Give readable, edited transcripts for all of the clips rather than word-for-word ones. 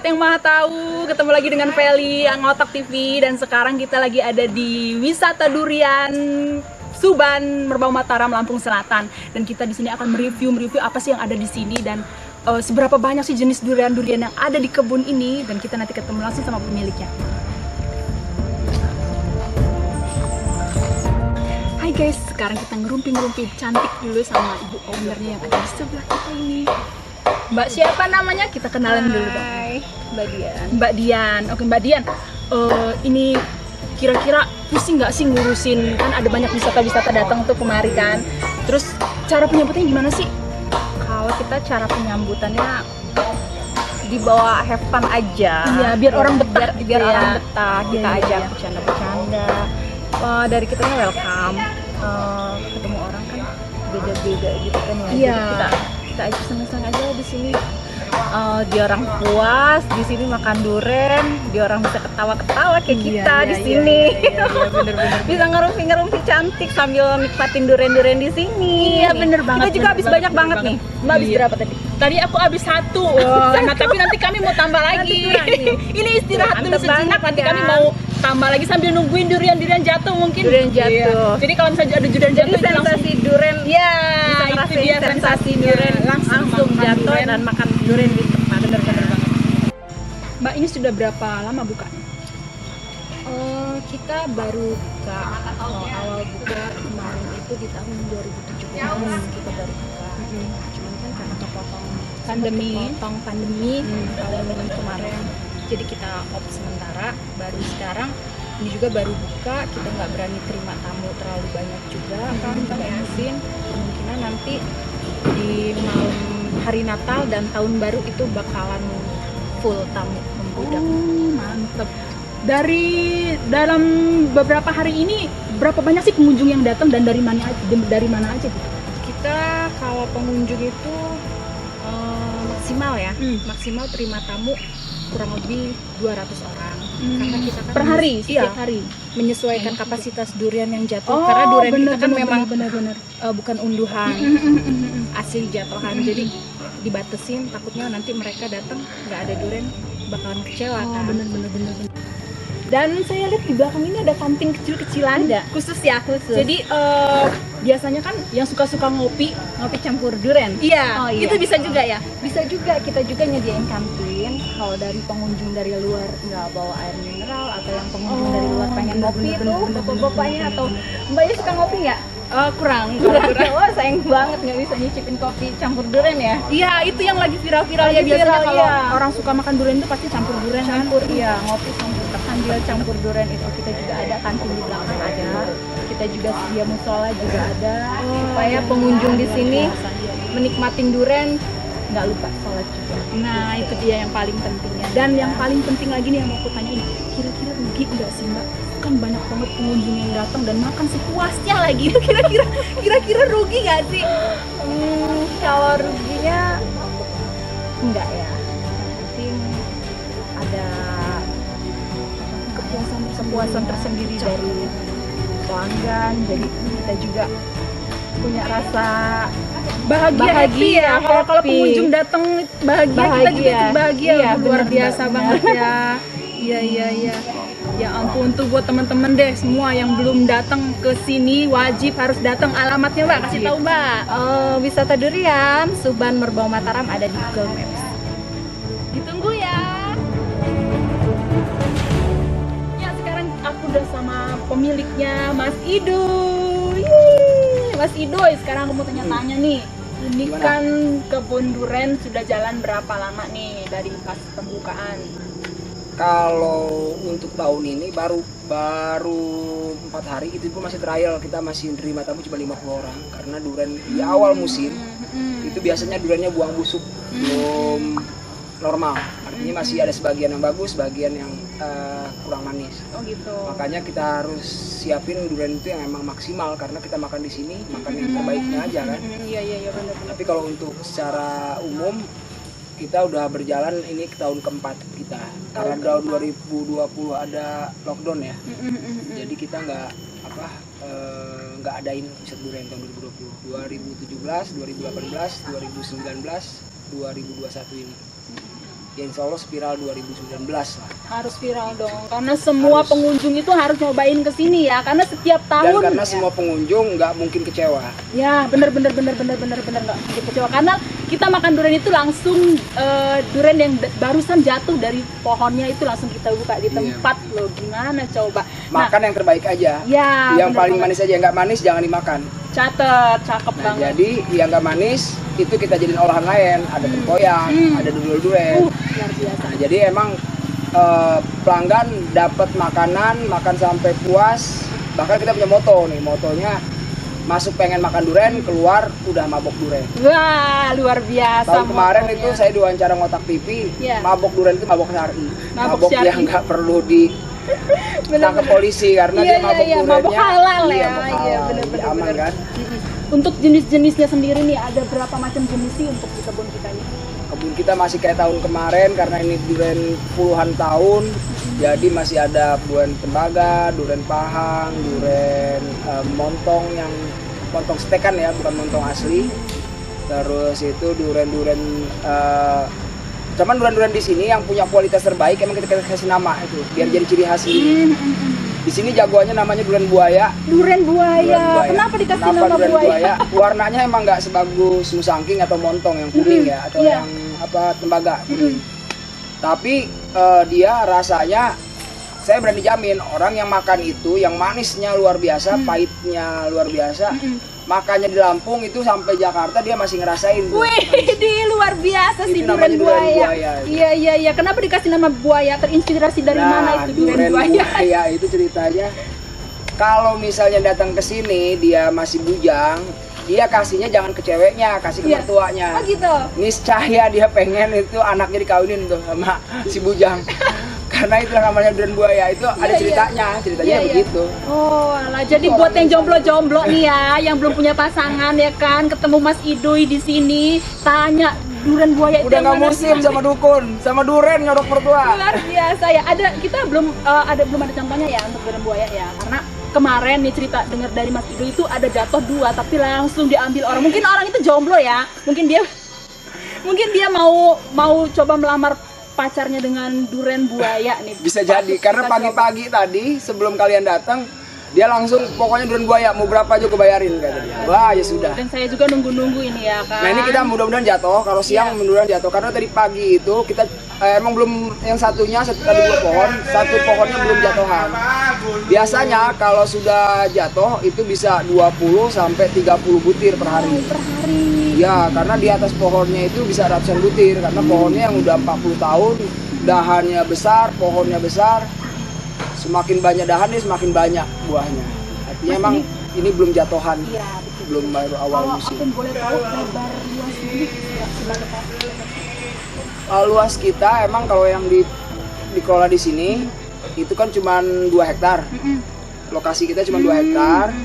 yang Maha Tahu, ketemu lagi dengan Feli yang Ngotak TV, dan sekarang kita lagi ada di wisata durian Suban, Merbau Mataram, Lampung Selatan. Dan kita di sini akan mereview apa sih yang ada di sini dan seberapa banyak sih jenis durian-durian yang ada di kebun ini, dan kita nanti ketemu langsung sama pemiliknya. Hai guys, sekarang kita ngerumpi cantik dulu sama ibu ownernya yang ada di sebelah kita ini. Mbak siapa namanya? Kita kenalan dulu dong. Hai, Mbak Dian. Mbak Dian. Oke Mbak Dian, ini kira-kira pusing nggak sih ngurusin, kan ada banyak wisata-wisata datang tuh kemari kan. Terus cara penyambutannya gimana sih? Kalau kita cara penyambutannya dibawa have fun aja. Iya, biar orang betah gitu biar ya. orang betah. Kita Iya, ajak iya. bercanda-bercanda. Dari kitanya welcome. Ketemu orang kan beda-beda gitu kan ya. Iya. Jadi kita aja seneng-seneng aja di sini. Dia orang puas di sini makan durian, dia orang bisa ketawa-ketawa kayak kita di sini. Iya, bener-bener. Bisa ngerumpi cantik sambil nikmatin durian-durian di sini. Iya, bener banget. Kita juga habis banyak banget nih. Mbak habis Iya. berapa tadi? Tadi aku habis 1. Nah, tapi nanti kami mau tambah lagi. Ini istirahat dulu Mantap sejenak, banget, nanti ya. kami mau tambah lagi sambil nungguin durian jatuh mungkin. Durian jatuh. Iya. Jadi kalau misalnya ada durian Jadi jatuh itu langsung, sensasi durian, ya, bisa itu ngerasain dia sensasi sensasinya. durian langsung makan jatuh durian. dan makan durian di tempat. Bener-bener banget. Mbak, ini sudah berapa lama bukanya? Kita baru buka awal buka kemarin itu di tahun 2017 kita baru buka. Cuman kan karena Pandemi. pandemi tahun kemarin, jadi kita off sementara. Baru sekarang ini juga baru buka, kita nggak berani terima tamu terlalu banyak juga kan, kita batasin. Kemungkinan nanti di malam hari Natal dan tahun baru itu bakalan full tamu membludak. Mantep. Dari dalam beberapa hari ini berapa banyak sih pengunjung yang datang dan dari mana aja gitu? Kita kalau pengunjung itu maksimal ya, maksimal terima tamu kurang lebih 200 orang. Karena kita kan Per hari, iya, setiap hari. menyesuaikan kapasitas durian yang jatuh. Karena durian kita kan memang benar. bukan unduhan, asli jatuhan. Jadi dibatesin, takutnya nanti mereka datang nggak ada durian, bakalan kecewa kan. Bener. Dan saya lihat di belakang ini ada kantin kecil-kecilan, khusus ya. Jadi biasanya kan yang suka ngopi campur durian. Iya, Itu bisa juga ya. bisa juga, kita juga nyediain kantin. Kalau dari pengunjung dari luar nggak bawa air mineral, atau yang pengunjung dari luar pengen ngopi tuh, bapak-bapaknya atau mbaknya suka ngopi nggak? Kurang. Wah, sayang banget nggak bisa nyicipin kopi campur durian ya. Iya, itu yang lagi viral-viral ya Lagi biasanya viral, kalau iya. orang suka makan durian itu pasti campur durian kan. Iya, ngopi sambil campur durian itu kita juga ada, kantin di belakang ada. Kita juga sedia musola juga ada, supaya pengunjung di sini menikmatin durian nggak lupa sholat juga. Nah, itu dia yang paling pentingnya. Dan yang paling penting lagi nih yang mau aku tanyain, kira-kira rugi nggak sih Mbak? Kan banyak banget pengunjung yang datang dan makan sepuasnya lagi. Itu kira-kira rugi nggak sih? Kalau ruginya enggak ya. Yang penting ada kepuasan tersendiri dari pelanggan. Jadi kita juga punya rasa Bahagia Bahagia, ya. Kalau happy. pengunjung datang bahagia, kita juga ikut bahagia. Iya, Luar bener, biasa bener. banget ya. Iya. Ya ampun, tuh buat teman-teman deh semua yang belum datang ke sini wajib harus datang. Alamatnya Mbak, kasih tahu Mbak. Wisata durian Suban Merbau Mataram ada di Google Maps. Ditunggu ya. Ya, sekarang aku udah sama pemiliknya, Mas Ido. Yeay, Mas Ido, sekarang aku mau tanya-tanya nih. Ini kan kebun durian sudah jalan berapa lama nih dari pas pembukaan? Kalau untuk tahun ini baru 4 hari, itu pun masih trial, kita masih terima tamu cuma 50 orang karena durian di awal musim itu biasanya duriannya buang busuk, belum normal, artinya masih ada sebagian yang bagus, sebagian yang kurang manis. Oh gitu. Makanya kita harus siapin durian itu yang emang maksimal karena kita makan di sini makan yang terbaiknya aja kan. Iya benar. Tapi kalau untuk secara umum kita udah berjalan ini ke tahun keempat kita, karena tahun 2020 ada lockdown ya. Jadi kita nggak adain wisata durian tahun 2020, 2017, 2018, 2019, 2021 ini. ya insya Allah spiral 2019 lah. Harus viral dong, karena semua Harus. pengunjung itu harus nyobain ke sini ya, karena setiap Dan tahun karena ya. semua pengunjung nggak mungkin kecewa. Ya bener nggak mungkin kecewa, karena kita makan durian itu langsung durian yang barusan jatuh dari pohonnya itu langsung kita buka di Iya. tempat loh, gimana coba. Makan yang terbaik aja. Ya Yang bener paling banget. manis aja, nggak manis jangan dimakan. Catet, cakep Nah, banget. jadi yang nggak manis itu kita jadiin olahan lain, ada tempoyak, ada durian. Luar biasa. Nah, jadi emang pelanggan dapat makan sampai puas. Bahkan kita punya moto nih, motonya masuk pengen makan durian, keluar udah mabok durian. Wah, luar biasa. Tahun kemarin motonya. itu saya diwawancara Ngotak TV, Iya. mabok durian itu mabok syar'i. Mabok Mabok syar'i. yang nggak perlu ditangkap polisi karena Iya, dia mabok iya, duriannya. mabok halal iya, ya. mabok Iya, halal. bener-bener. Jadi aman kan? Untuk jenis-jenisnya sendiri nih, ada berapa macam jenis sih untuk di kebun kita ini? Kebun kita masih kayak tahun kemarin karena ini durian puluhan tahun. Jadi masih ada durian tembaga, durian pahang, durian montong yang montong stekan ya, bukan montong asli. Terus itu durian-durian cuman durian-durian di sini yang punya kualitas terbaik emang kita kasih nama itu biar jadi ciri khas ini. Di sini jagoannya namanya durian buaya. Durian buaya. Durian buaya. Kenapa dikasih Kenapa nama durian buaya? Warnanya emang nggak sebagus musangking atau montong yang kuning ya, atau Iya. yang apa tembaga. Tapi dia rasanya saya berani jamin orang yang makan itu yang manisnya luar biasa, pahitnya luar biasa. Makanya di Lampung itu sampai Jakarta dia masih ngerasain. tuh. Wih, di luar biasa sih Itu namanya durian durian buaya. buaya. Iya. Kenapa dikasih nama buaya? Terinspirasi dari mana itu durian buaya? buaya itu ceritanya. Kalau misalnya datang ke sini dia masih bujang, dia kasihnya jangan ke ceweknya, kasih ke Iya. mertuanya. Oh gitu. Niscaya dia pengen itu anaknya dikawinin tuh sama si bujang. Karena itu namanya durian buaya itu ada Iya, ceritanya Iya. begitu. Oh, alah. Jadi Itu buat orang yang jomblo-jomblo nih ya, yang belum punya pasangan ya kan, ketemu Mas Idoy di sini, tanya durian buaya itu Udah yang nggak mana musim sih? sama dukun, sama duren nyodok mertua. Luar biasa ya. Kita belum ada contohnya ya untuk durian buaya ya, karena kemarin nih cerita dengar dari Mas Ido itu ada jatuh 2 tapi langsung diambil orang. Mungkin orang itu jomblo ya. Mungkin dia mau coba melamar pacarnya dengan durian buaya nih. Bisa jadi karena Kita coba. pagi-pagi tadi sebelum kalian datang dia langsung pokoknya durian buaya mau berapa aja kebayarin kata dia. Wah ya sudah. Dan saya juga nunggu ini ya kan. Nah ini kita mudah-mudahan jatuh, kalau siang Iya. mudah-mudahan jatuh karena tadi pagi itu kita emang belum yang satunya ada 2 pohon, satu pohonnya belum jatuhan. Biasanya kalau sudah jatuh itu bisa 20 sampai 30 butir per hari. per hari. Ya, karena di atas pohonnya itu bisa ratusan butir karena pohonnya yang udah 40 tahun, dahannya besar, pohonnya besar. Semakin banyak dahannya semakin banyak buahnya. Artinya Mas, emang ini belum jatuhan, Iya, betul. belum baru awal Kalau musim. aku boleh tahu lebar luas ini seberapa? Luas kita emang kalau yang dikelola di sini itu kan cuma 2 hektar. Lokasi kita cuma 2 hektar.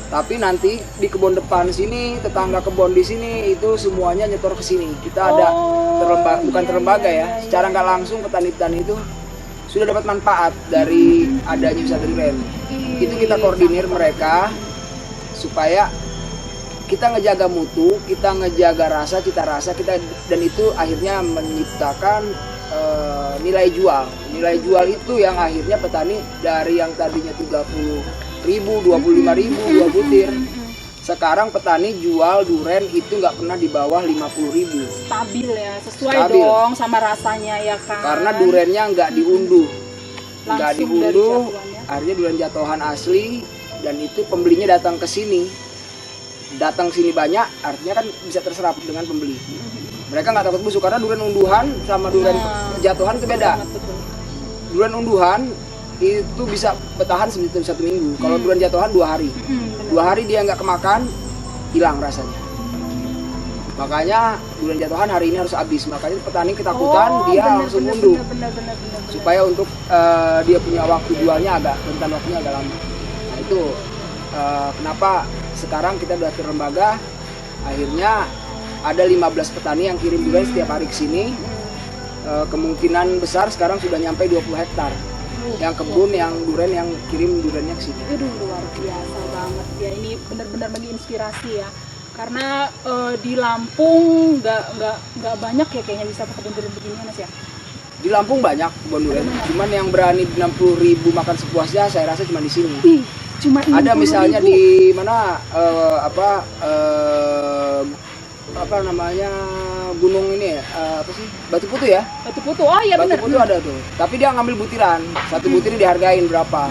Tapi nanti di kebun depan sini, tetangga kebun di sini itu semuanya nyetor ke sini. Kita ada bukan terlembaga ya. Secara nggak langsung petani-petani itu sudah dapat manfaat dari adanya wisata durian. Itu kita koordinir mereka supaya kita ngejaga mutu, kita ngejaga rasa, cita rasa kita, dan itu akhirnya menciptakan nilai jual. Nilai jual itu yang akhirnya petani dari yang tadinya 30.000, 25.000 2 butir. Sekarang petani jual duren itu nggak pernah di bawah 50.000. Stabil ya, sesuai Stabil. dong sama rasanya ya kan. Karena durennya nggak diunduh. Nggak Langsung dari diunduh, jatuhannya. artinya duren jatuhan asli, dan itu pembelinya datang ke sini. Datang sini banyak, artinya kan bisa terserap dengan pembeli. Mereka nggak takut busuk karena duren unduhan sama duren jatuhan itu beda. Betul. Duren unduhan itu bisa bertahan 1 minggu. Kalau duren jatuhan 2 hari. 2 hari dia nggak kemakan, hilang rasanya. Makanya duren jatuhan hari ini harus habis. Makanya petani ketakutan dia langsung unduh. Bener. Supaya untuk dia punya waktu jualnya rentan waktunya agak lama. Nah itu kenapa sekarang kita udah terlembaga, akhirnya ada 15 petani yang kirim durian setiap hari ke sini. Kemungkinan besar sekarang sudah nyampe 20 hektar. Yang kebun yang duren yang kirim duriannya ke sini. Aduh, luar biasa banget ya, ini benar-benar menginspirasi ya. Karena di Lampung nggak banyak ya kayaknya bisa kebun durian begini Mas ya. Di Lampung banyak kebun durian, cuman yang berani 60.000 makan sepuasnya saya rasa cuma di sini. Ih, cuma Ada 60.000. misalnya di mana apa namanya gunung ini ya, apa sih, Batu Putu ya? Batu Putu. Oh iya Batu benar. Putu ada tuh, tapi dia ngambil butiran, satu butir dihargain berapa.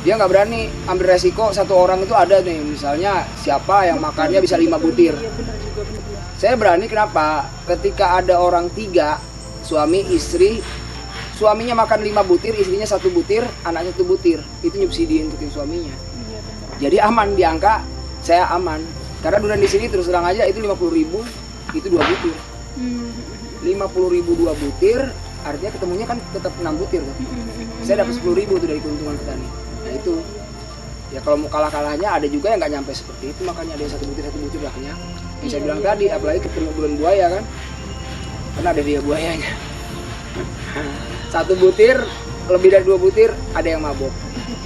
Dia nggak berani ambil resiko satu orang itu ada nih, misalnya siapa yang makannya bisa 5 butir. Iya benar juga benar. Saya berani kenapa? Ketika ada orang 3, suami, istri, suaminya makan 5 butir, istrinya 1 butir, anaknya 1 butir, itu nyubsidi untuk yang suaminya. Iya benar. Jadi aman di angka, saya aman. Karena durian di sini terus terang aja itu 50.000, itu 2 butir. 50.000 2 butir, artinya ketemunya kan tetap 6 butir kan. Saya dapat 10.000 tuh dari keuntungan petani. Nah itu, ya kalau mau kalah-kalahnya ada juga yang nggak nyampe seperti itu, makanya ada yang 1 butir lahnya. Yang saya bilang tadi, apalagi ketemu durian buaya kan, karena ada dia buayanya. 1 butir, lebih dari 2 butir, ada yang mabok.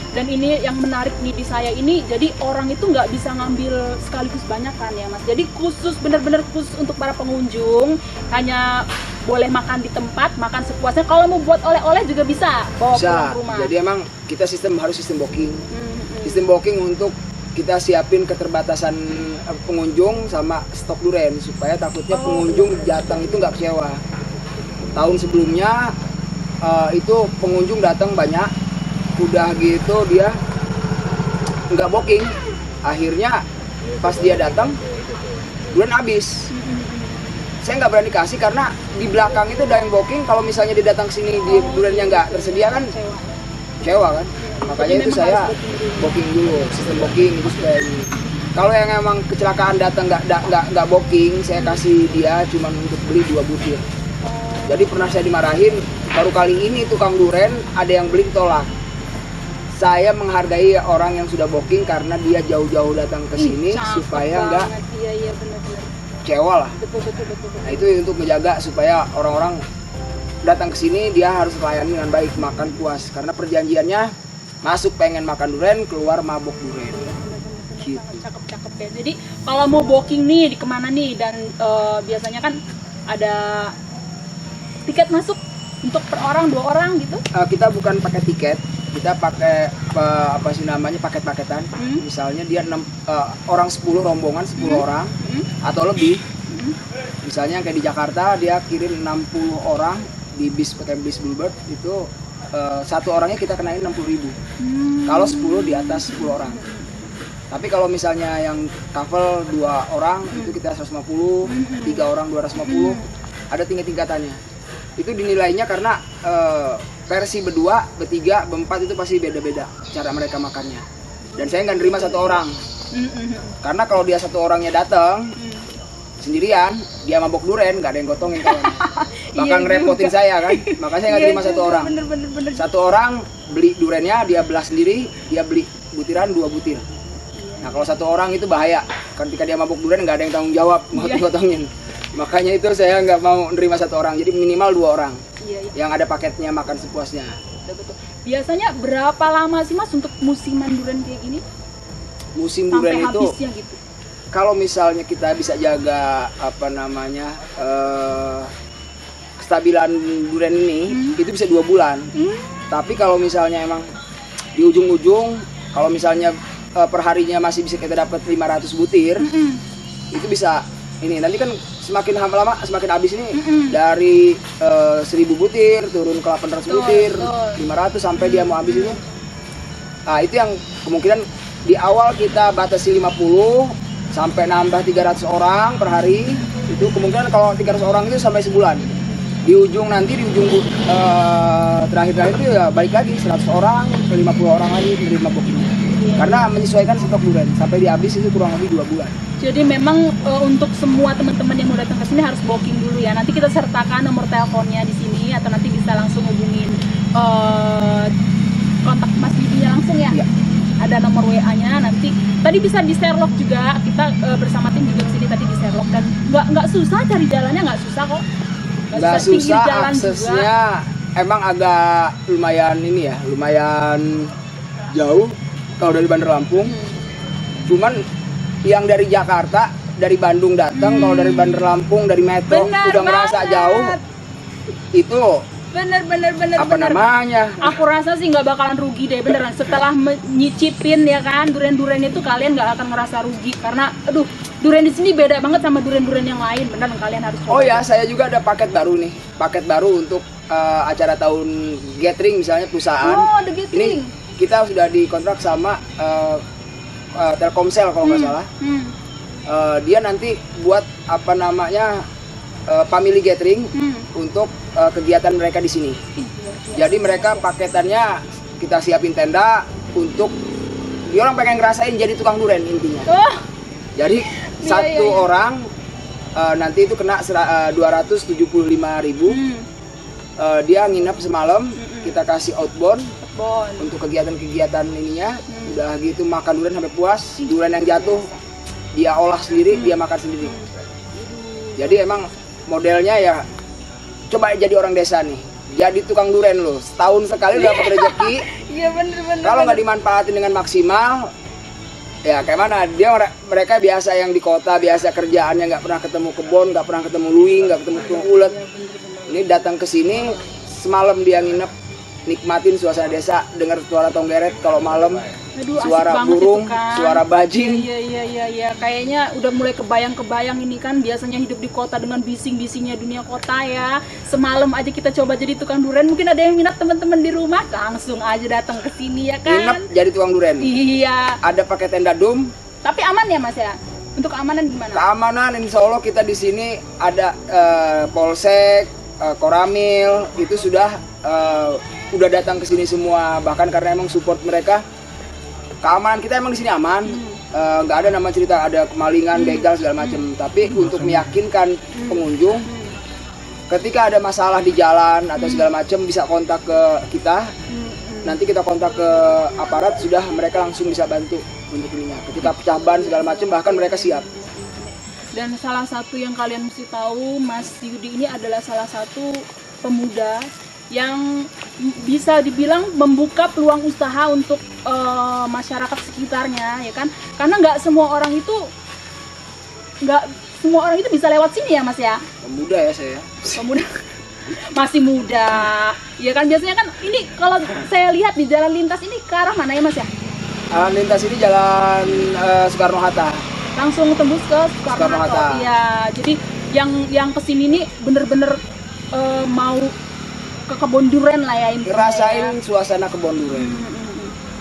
Dan ini yang menarik nih di saya ini, jadi orang itu nggak bisa ngambil sekaligus banyak kan ya Mas. Jadi khusus, benar-benar khusus untuk para pengunjung, hanya boleh makan di tempat, makan sepuasnya. Kalau mau buat oleh-oleh juga bisa bawa Bisa, pulang ke rumah. jadi emang kita harus sistem booking. Sistem booking untuk kita siapin keterbatasan pengunjung sama stok durian, supaya takutnya pengunjung datang itu nggak kecewa. Tahun sebelumnya itu pengunjung datang banyak, udah gitu dia nggak booking, akhirnya pas dia datang durian habis. Saya nggak berani kasih karena di belakang itu ada yang booking, kalau misalnya dia datang sini di duriannya nggak tersedia kan kecewa kan. Makanya itu saya booking dulu, sistem booking itu supaya ini. Kalau yang emang kecelakaan datang nggak booking, saya kasih dia cuma untuk beli 2 butir. Jadi pernah saya dimarahin, baru kali ini tukang durian ada yang beli tolak. Saya menghargai orang yang sudah booking karena dia jauh-jauh datang ke sini supaya nggak Iya benar-benar. kecewa lah. Betul. Nah itu untuk menjaga supaya orang-orang datang ke sini dia harus layani dengan baik, makan puas. Karena perjanjiannya masuk pengen makan durian, keluar mabok durian. Gitu. Cakep ya. Jadi kalau mau booking nih di kemana nih, dan biasanya kan ada tiket masuk untuk per orang 2 orang gitu. Kita bukan pakai tiket, kita pakai apa sih namanya, paket-paketan. Misalnya dia 6 orang 10 rombongan 10 orang atau lebih. Misalnya kayak di Jakarta dia kirim 60 orang di bis, pakai bis Bluebird itu satu orangnya kita kenain 60.000. Kalau 10 di atas 10 orang. Tapi kalau misalnya yang couple 2 orang itu kita 150, 3 orang 250. Ada tingkat-tingkatannya. Itu dinilainya karena versi berdua, bertiga, berempat itu pasti beda-beda cara mereka makannya. Dan saya nggak nerima 1 orang. Karena kalau dia 1 orangnya datang sendirian, dia mabok durian, nggak ada yang gotongin kawan. Bahkan ngerepotin saya kan. Makanya saya nggak terima 1 orang. Bener. 1 orang beli duriannya, dia belah sendiri, dia beli butiran 2 butir. Nah kalau 1 orang itu bahaya. Ketika dia mabok durian nggak ada yang tanggung jawab gotongin. Makanya itu saya nggak mau nerima 1 orang, jadi minimal 2 orang. Yang ada paketnya makan sepuasnya. Betul. Biasanya berapa lama sih Mas untuk musiman durian kayak gini? Musim Sampai durian itu habisnya gitu. kalau misalnya kita bisa jaga apa namanya kestabilan durian ini itu bisa 2 bulan. Tapi kalau misalnya emang di ujung-ujung, kalau misalnya perharinya masih bisa kita dapat 500 butir, itu bisa ini. Nanti kan semakin lama semakin habis ini. Dari 1000 butir turun ke 800 butir, 500 sampai dia mau habis itu. Nah itu yang kemungkinan di awal kita batasi 50 sampai nambah 300 orang per hari. Itu kemungkinan kalau 300 orang itu sampai sebulan. Di ujung nanti, di ujung terakhir itu ya balik lagi 100 orang ke 50 orang lagi menerima booking. Karena menyesuaikan stok durian sampai dihabis itu kurang lebih 2 bulan. Jadi memang untuk semua teman-teman yang mau datang ke sini harus booking dulu ya. Nanti kita sertakan nomor teleponnya di sini, atau nanti bisa langsung hubungin kontak Mas Bibinya langsung ya. Iya. Ada nomor WA-nya, nanti tadi bisa di Sherlock juga, kita bersama tim juga kesini tadi di Sherlock, dan nggak susah cari jalannya, nggak susah kok. Nggak susah, jalan aksesnya juga. Emang agak lumayan ini ya, lumayan jauh kalau dari Bandar Lampung. Cuman yang dari Jakarta, dari Bandung datang, kalau dari Bandar Lampung, dari Metro Benar udah ngerasa banget. jauh, itu Bener. Apa namanya? Aku rasa sih nggak bakalan rugi deh beneran. Setelah nyicipin ya kan durian-durian itu kalian nggak akan ngerasa rugi karena aduh durian di sini beda banget sama durian-durian yang lain. Beneran kalian harus coba. Oh ya, saya juga ada paket baru nih. Paket baru untuk acara tahun gathering misalnya perusahaan. Oh, ada gathering. Ini kita sudah dikontrak sama Telkomsel kalau nggak salah. Dia nanti buat apa namanya family gathering untuk kegiatan mereka di sini. Jadi mereka paketannya kita siapin tenda untuk dia orang pengen ngerasain jadi tukang durian intinya. Oh, Jadi satu orang nanti itu kena 275.000. Dia nginep semalam, kita kasih outbound untuk kegiatan-kegiatan ininya. Udah gitu makan durian sampai puas. Durian yang jatuh dia olah sendiri, dia makan sendiri. Jadi emang modelnya ya coba jadi orang desa nih. Jadi tukang durian loh. Setahun sekali udah dapat rezeki. iya bener. Kalau nggak dimanfaatin dengan maksimal, ya kayak mana? Mereka biasa yang di kota, biasa kerjaannya nggak pernah ketemu kebun, nggak pernah ketemu luing, nggak ketemu tukang ulet. Ini datang ke sini semalam dia nginep, nikmatin suasana desa, dengar suara tonggeret kalau malam, Aduh, suara asik banget burung, itu kan. suara bajing. Iya. Kayaknya udah mulai kebayang ini kan biasanya hidup di kota dengan bising-bisingnya dunia kota ya. Semalam aja kita coba jadi tukang durian. Mungkin ada yang minat teman-teman di rumah, langsung aja datang ke sini ya kan. Nginep jadi tukang durian. Iya. Ada pakai tenda dum. Tapi aman ya Mas ya? Untuk keamanan gimana? Keamanan insya Allah kita di sini ada polsek, koramil itu sudah datang ke sini semua. Bahkan karena emang support mereka, keamanan kita emang di sini aman. Nggak ada nama cerita ada kemalingan, begal segala macam. Tapi untuk meyakinkan pengunjung, ketika ada masalah di jalan atau segala macam bisa kontak ke kita. Nanti kita kontak ke aparat, sudah mereka langsung bisa bantu untuk ininya. Ketika pecah ban segala macam bahkan mereka siap. Dan salah satu yang kalian mesti tahu, Mas Yudi ini adalah salah satu pemuda yang bisa dibilang membuka peluang usaha untuk masyarakat sekitarnya, ya kan? Karena nggak semua orang itu bisa lewat sini ya, Mas ya. Pemuda ya saya. Pemuda masih muda, ya kan? Biasanya kan ini kalau saya lihat di jalan lintas ini ke arah mana ya, Mas ya? Lintas ini jalan Soekarno Hatta. Langsung tembus ke Soekarno Hatta. Iya, jadi yang kesini nih bener-bener mau ke kebun durian lah ya intinya. Ngerasain suasana kebun durian.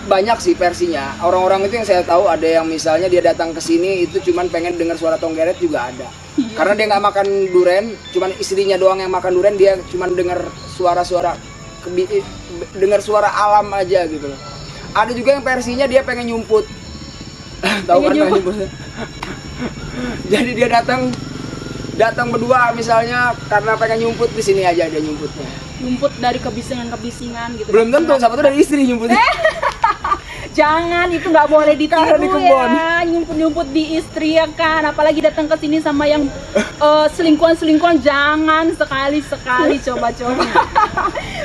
Banyak sih versinya. Orang-orang itu yang saya tahu ada yang misalnya dia datang ke sini itu cuman pengen dengar suara tonggeret juga ada. Karena dia nggak makan durian, cuman istrinya doang yang makan durian, dia cuman dengar suara-suara dengar suara alam aja gitu loh. Ada juga yang versinya dia pengen nyumput. Tahu kan nyumput? Jadi dia datang berdua misalnya karena pengen nyumput, di sini aja dia nyumputnya. Nyumput dari kebisingan gitu. Belum tentu, siapa tuh dari istri nyumputnya. Jangan, itu nggak boleh ditiru Di kebun. ya. Nyumput di istri ya kan. Apalagi datang ke sini sama yang selingkuhan, jangan sekali-sekali coba-coba.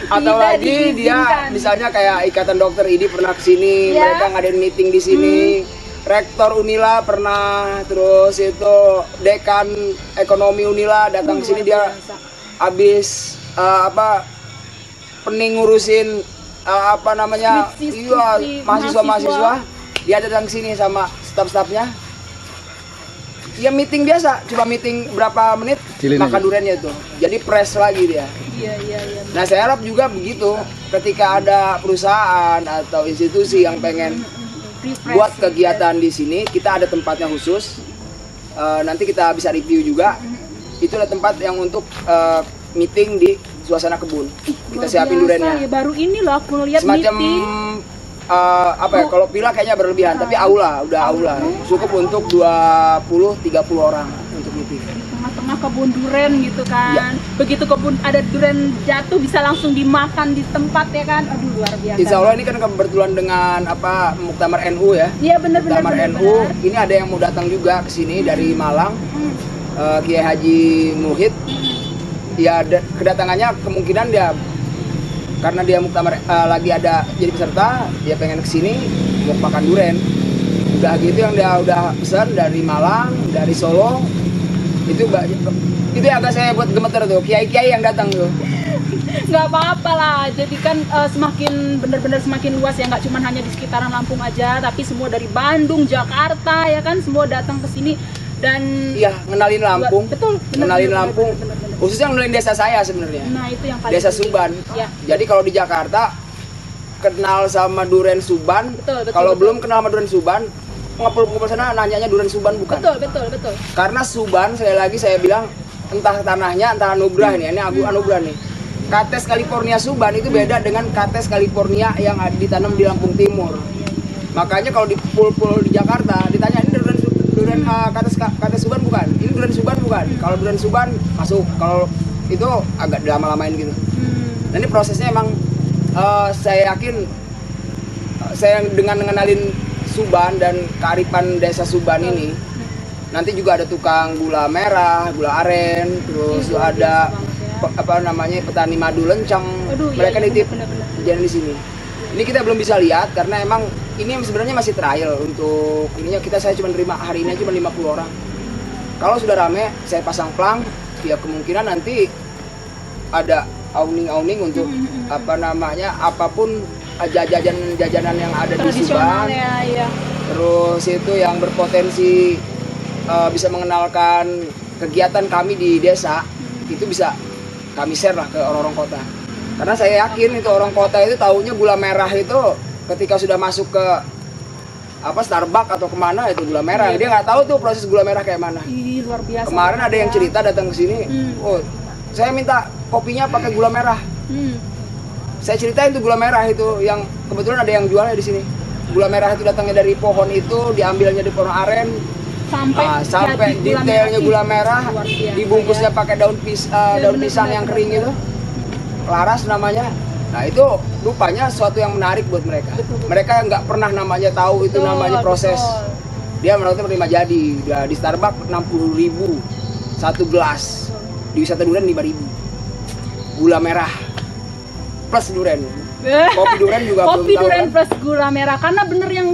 Atau Tidak lagi dia diizinkan. misalnya kayak Ikatan Dokter ID pernah kesini, Ya. mereka ngadain meeting di sini. Rektor Unila pernah, terus itu dekan ekonomi Unila datang ke sini, dia habis pening ngurusin Skripsi, mahasiswa, dia datang ke sini sama staf-stafnya. Ya meeting biasa, cuma meeting berapa menit, makan duriannya itu. Jadi press lagi dia. Iya. Nah saya harap juga begitu, ketika ada perusahaan atau institusi yang pengen Refresh buat gitu kegiatan di sini, kita ada tempatnya khusus. Nanti kita bisa review juga. Itu ada tempat yang untuk meeting di suasana kebun. Kita siapin duriannya. Ya, baru ini loh aku lihat Semacam meeting. kalau villa kayaknya berlebihan, tapi aula, udah aula. Cukup untuk 20-30 orang untuk meeting. Tengah-tengah kebun durian gitu kan. Ya. Begitu kebun ada durian jatuh bisa langsung dimakan di tempat ya kan. Aduh luar biasa. Insya Allah ini kan kebetulan dengan Muktamar NU ya. Iya benar-benar. Muktamar NU. Ini ada yang mau datang juga ke sini dari Malang. Kiai Haji Muhid. Ya kedatangannya kemungkinan dia karena dia muktamar lagi ada jadi peserta, dia pengen ke sini mau makan durian. Udah gitu yang dia udah pesan dari Malang, dari Solo. Itu yang agak saya buat gemeter tuh, kiai-kiai yang datang tuh. nggak apa-apa lah. Jadi kan semakin benar-benar semakin luas ya, nggak cuma hanya di sekitaran Lampung aja, tapi semua dari Bandung, Jakarta ya kan, semua datang ke sini dan Iya, ngenalin Lampung. Betul, Ngenalin Lampung. Khususnya ngenalin desa saya sebenarnya. Nah, itu yang paling Desa penting. Suban. Ya. Jadi kalau di Jakarta kenal sama Duren Suban, Betul, betul, kalau betul. belum kenal sama Duren Suban, ngumpul-ngumpul sana nanyanya Duren Suban bukan. Betul. Karena Suban, sekali lagi saya bilang, entah tanahnya, entah anugerah ini anugerah nih. Kates California Suban itu beda dengan Kates California yang ditanam di Lampung Timur. Makanya kalau di pul-pul di Jakarta ditanya ini Duren Kates Suban bukan? Ini Duren Suban bukan? Kalau Duren Suban masuk, kalau itu agak lama-lamain gitu. Nah ini prosesnya emang saya yakin saya dengan mengenalin Suban dan kearifan desa Suban ini, nanti juga ada tukang gula merah, gula aren, terus Itu ada biasa banget ya. apa namanya petani madu lenceng. Aduh, iya, Mereka iya, nitip benar-benar. kejadian di sini. Ini kita belum bisa lihat karena emang ini sebenarnya masih trial untuk ininya, saya cuma terima hari ini cuma 50 orang. Kalau sudah rame saya pasang plang, ya kemungkinan nanti ada awning-awning untuk apa namanya apapun jajanan yang ada di Tradisional Suban. ya, iya. Terus itu yang berpotensi bisa mengenalkan kegiatan kami di desa, itu bisa kami share lah ke orang-orang kota. Karena saya yakin itu orang kota itu taunya gula merah itu ketika sudah masuk ke apa Starbucks atau kemana itu gula merah. Iya. Dia nggak tahu tuh proses gula merah kayak mana. Ih, luar biasa. Kemarin ada yang ya. cerita datang ke sini, oh saya minta kopinya pakai gula merah. Saya ceritain tuh gula merah itu yang kebetulan ada yang jualnya di sini. Gula merah itu datangnya dari pohon itu, diambilnya di pohon aren, sampai jadi detailnya gula merah, Luar biasa, dibungkusnya ya. pakai daun pisang bener, yang bener, kering bener. itu, laras namanya. Nah itu rupanya sesuatu yang menarik buat mereka. Betul. Mereka nggak pernah namanya tahu itu Betul, namanya proses. betul. Dia menurutnya menerima jadi. Di Starbucks 60.000 satu gelas, di wisata durian 5.000. Gula merah plus durian. Kopi durian juga belum Kopi tahu durian kan? plus gula merah, karena bener yang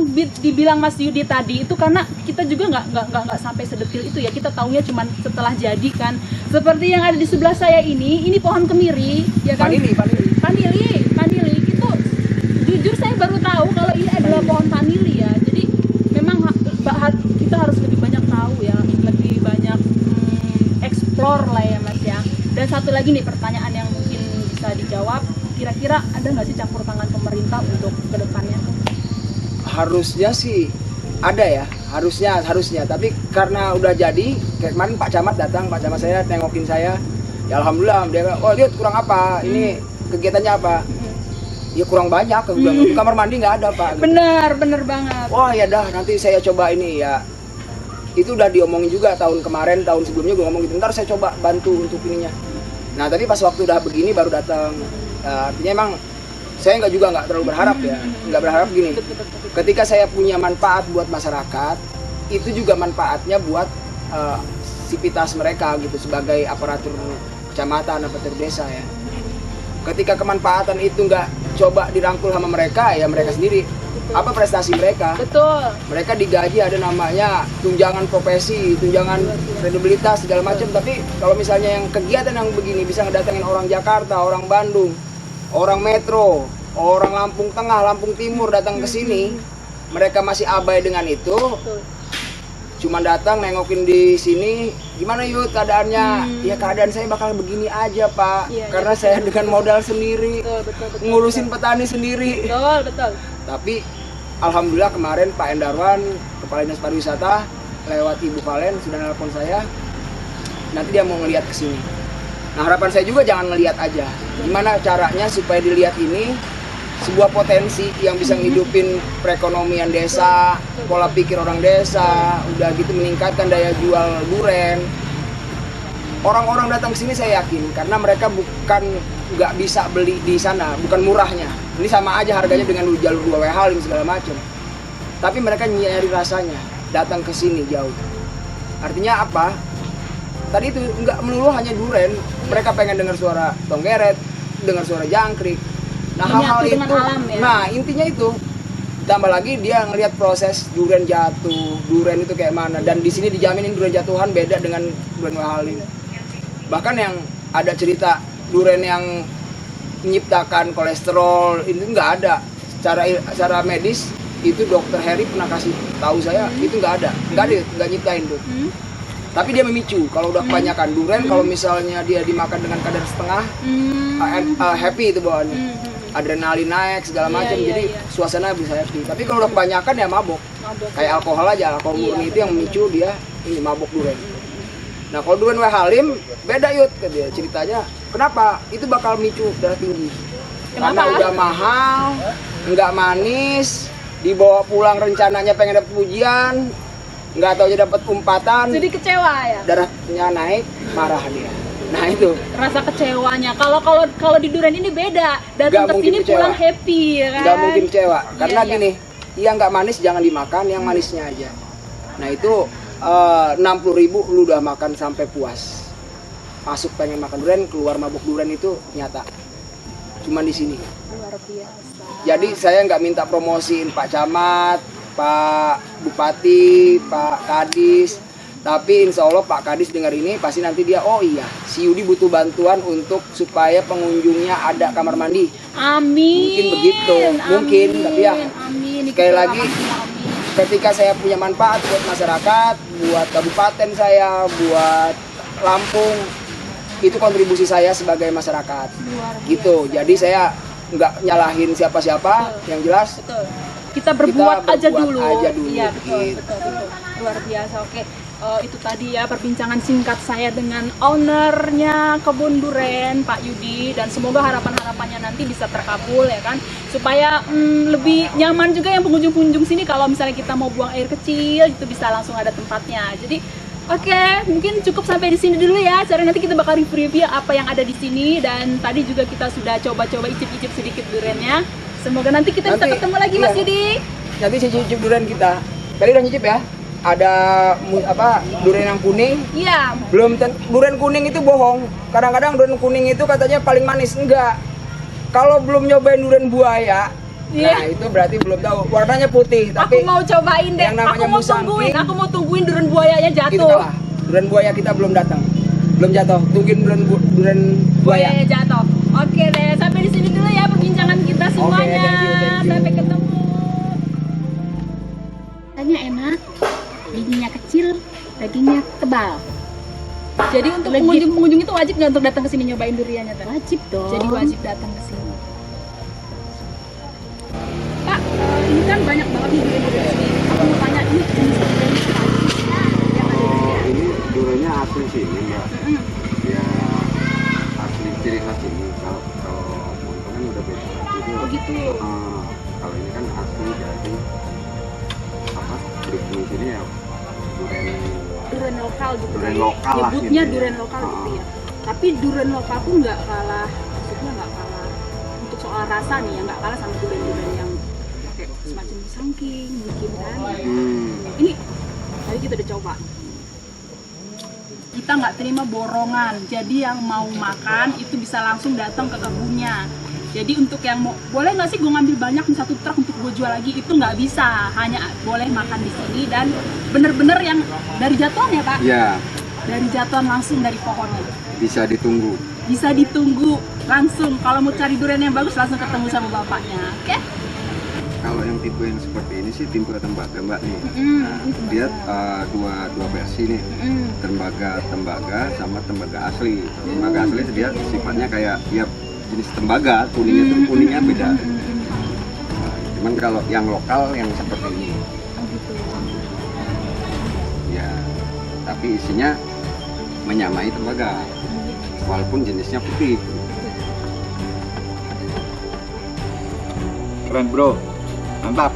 dibilang Mas Yudi tadi itu, karena kita juga nggak sampai sedetil itu ya, kita taunya cuman setelah jadi kan. Seperti yang ada di sebelah saya ini pohon kemiri ya kan. Vanili itu jujur saya baru tahu kalau ini adalah pohon vanili ya. Jadi memang kita harus lebih banyak tahu ya, lebih banyak explore lah ya Mas ya. Dan satu lagi nih pertanyaan yang mungkin bisa dijawab, kira-kira ada nggak sih campur tangan pemerintah untuk kedepannya? Harusnya sih ada ya, harusnya. Tapi karena udah jadi, kayak kemarin Pak Camat datang, Pak Camat saya nengokin saya, ya alhamdulillah dia bilang, oh lihat kurang apa, ini kegiatannya apa? Ya kurang banyak, aku bilang, di kamar mandi nggak ada Pak. Gitu. Bener banget. Wah ya dah, nanti saya coba ini ya. Itu udah diomongin juga tahun kemarin, tahun sebelumnya gue ngomong gitu, ntar saya coba bantu untuk ininya. Nah tapi pas waktu udah begini baru datang. Artinya emang saya nggak terlalu berharap ya, nggak berharap gini. Ketika saya punya manfaat buat masyarakat, itu juga manfaatnya buat sivitas mereka gitu sebagai aparatur kecamatan, aparatur desa ya. Ketika kemanfaatan itu nggak coba dirangkul sama mereka, ya mereka sendiri. Apa prestasi mereka? Betul. Mereka digaji ada namanya tunjangan profesi, tunjangan kredibilitas segala macam. Tapi kalau misalnya yang kegiatan yang begini bisa ngedatengin orang Jakarta, orang Bandung, orang Metro, orang Lampung Tengah, Lampung Timur datang ke sini, mereka masih abai dengan itu. Betul. Cuma datang nengokin di sini, gimana yuk keadaannya? Ya keadaan saya bakal begini aja Pak, Iya, karena iya, saya dengan modal sendiri, Betul. ngurusin petani sendiri. Betul. Tapi alhamdulillah kemarin Pak Endarwan, Kepala Dinas Pariwisata, lewat Ibu Valen sudah nelpon saya. Nanti dia mau ngelihat ke sini. Nah harapan saya juga jangan ngelihat aja. Gimana caranya supaya dilihat ini sebuah potensi yang bisa ngidupin perekonomian desa, pola pikir orang desa, udah gitu meningkatkan daya jual duren. Orang-orang datang ke sini saya yakin karena mereka bukan nggak bisa beli di sana, bukan murahnya. Ini sama aja harganya dengan jalur 2 Halim segala macam. Tapi mereka nyari rasanya, datang ke sini jauh. Artinya apa? Tadi itu nggak melulu hanya duren, mereka pengen dengar suara tonggeret, dengar suara jangkrik. Nah hal-hal Menyatu dengan itu, alam, ya? nah intinya itu. Tambah lagi dia ngelihat proses duren jatuh, duren itu kayak mana. Dan di sini dijaminin duren jatuhan beda dengan duren Halim. Bahkan yang ada cerita duren yang menciptakan kolesterol, ini nggak ada. Secara medis itu dokter Heri pernah kasih tahu saya itu nggak ada, nggak nyiptain tuh. Tapi dia memicu kalau udah kebanyakan. Durian kalau misalnya dia dimakan dengan kadar setengah, happy itu bawaannya. Adrenalin naik segala macam, jadi suasana bisa happy. Tapi kalau udah kebanyakan ya mabok. Kayak alkohol aja, alkohol murni itu yang memicu dia ini mabok durian. Nah kalau durian Halim beda Yud, ke dia ceritanya. Kenapa? Itu bakal memicu darah tinggi. Karena udah mahal, nggak manis, dibawa pulang rencananya pengen dapet pujian, nggak tahu aja dapat umpatan. Jadi kecewa ya. Darahnya naik, marah dia. Nah itu rasa kecewanya. Kalau di durian ini beda. Datang ke sini pulang happy ya kan. Nggak mungkin kecewa. Karena gini, yang nggak manis jangan dimakan, yang manisnya aja. Nah itu 60.000 lu udah makan sampai puas. Masuk pengen makan durian, keluar mabuk durian itu nyata. Cuman di sini. Luar biasa. Jadi saya nggak minta promosiin Pak Camat, Pak Bupati, Pak Kadis. Tapi insya Allah Pak Kadis dengar ini pasti nanti dia, oh iya, si Yudi butuh bantuan untuk supaya pengunjungnya ada kamar mandi. Amin. Mungkin begitu, mungkin. Tapi ya sekali lagi, ketika saya punya manfaat buat masyarakat, buat kabupaten saya, buat Lampung, itu kontribusi saya sebagai masyarakat. Gitu. Jadi saya nggak nyalahin siapa-siapa, yang jelas. Betul. Kita berbuat aja dulu. Iya, betul. Luar biasa. Oke. Itu tadi ya perbincangan singkat saya dengan ownernya kebun duren Pak Yudi, dan semoga harapan-harapannya nanti bisa terkabul ya kan, supaya lebih nyaman juga yang pengunjung-pengunjung sini. Kalau misalnya kita mau buang air kecil itu bisa langsung ada tempatnya. Jadi oke, mungkin cukup sampai di sini dulu ya. Cara nanti kita bakal review apa yang ada di sini, dan tadi juga kita sudah coba-coba icip-icip sedikit durennya. Semoga nanti kita bisa ketemu lagi Mas Yudi. Nanti cicip durian kita. Tadi udah nyicip ya? Ada durian yang kuning? Iya. Belum durian kuning itu bohong. Kadang-kadang durian kuning itu katanya paling manis, enggak. Kalau belum nyobain durian buaya, nah itu berarti belum tahu. Warnanya putih, tapi aku mau cobain deh. Yang namanya Aku mau tungguin durian buayanya jatuh. Itu kalah. Durian buaya kita belum datang. Belum jatuh. Tungguin durian buaya. Jatuh. Oke deh, sampai di sini dulu ya perbincangan kita semuanya. Thank you. Sampai ketemu. Rasanya enak. Bijinya kecil, dagingnya tebal. Jadi untuk pengunjung itu wajib nggak untuk datang ke sini nyobain duriannya? Wajib dong. Jadi wajib datang ke sini. Pak, ini kan banyak banget nih durian-durian di sini. Aku mau tanya, ini jenis durian apa yang ada di sini? Ini duriannya asli sini ya. Ya asli ciri khas ini. Kalau montong kan udah beda. Jadi, gitu. Kalau ini kan asli dari di sini ya durian lokal gitu. Durian lokal lah. Nyebutnya durian lokal gitu ya. Tapi durian lokal pun nggak kalah, maksudnya nggak kalah untuk soal rasa nih ya, nggak kalah sama durian-durian yang pakai semacam sangking mungkin kan. Ini tadi kita udah coba. Kita nggak terima borongan, jadi yang mau makan itu bisa langsung datang ke kebunnya. Jadi untuk yang mau, boleh nggak sih gue ngambil banyak nih satu truk untuk gue jual lagi, itu nggak bisa, hanya boleh makan di sini dan bener-bener yang dari jatuhan ya Pak? Iya. Dari jatuhan langsung dari pohonnya. Bisa ditunggu. Bisa ditunggu langsung. Kalau mau cari durian yang bagus langsung ketemu sama bapaknya, oke? Kalau yang tipe yang seperti ini sih tipe tembaga Mbak nih. Nah, dia dua versi nih. Tembaga sama tembaga asli. Tembaga asli dia sifatnya kayak ya jenis tembaga, kuningnya beda. Cuman kalau yang lokal yang seperti ini. Ya, tapi isinya menyamai tembaga. Walaupun jenisnya putih. Keren bro, mantap.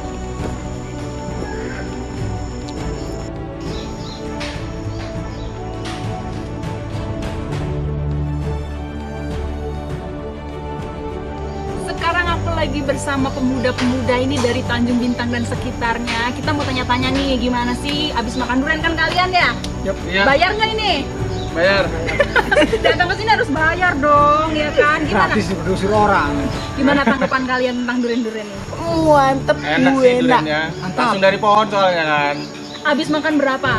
Sekarang aku lagi bersama pemuda-pemuda ini dari Tanjung Bintang dan sekitarnya. Kita mau tanya-tanya nih, gimana sih abis makan durian kan kalian ya? Yep, iya. Bayar nggak ini? Bayar. Datang ke sini harus bayar dong, ya kan? Gimana? Gratis diusir orang. Gimana tanggapan kalian tentang durian-durian ini? Mantep, Enak sih duriannya. Langsung dari pohon soalnya kan. Abis makan berapa?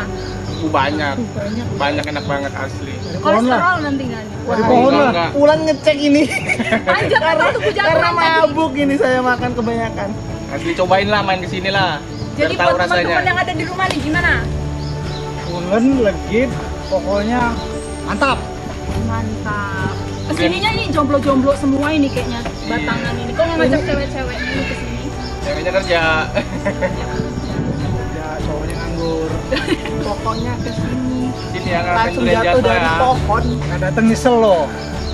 banyak enak banget asli. Kolesterol nanti nggak nih? Di pohon lah. Enggak. Pulang ngecek ini. Panjat atau tubuh jatuh Karena tadi. mabuk ini saya makan kebanyakan. Asli cobain lah, main kesini lah. Jadi Biar tahu buat teman-teman rasanya. yang ada di rumah nih gimana? Pulen, legit, pokoknya mantap. Mantap. Kesininya nih jomblo-jomblo semua ini kayaknya batangan ini. Kok nggak ngajak cewek-ceweknya nih kesini? Ceweknya kerja. Ya, cowoknya nganggur. Pokoknya kesini. Sini yang ngerasain Langsung durian jatuh dari ya. pohon. Nggak datang nyesel loh.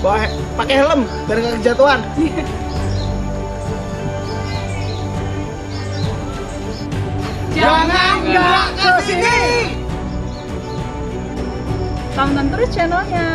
Bawa pakai helm biar nggak kejatuhan. Jangan nggak kesini. Tonton terus channelnya.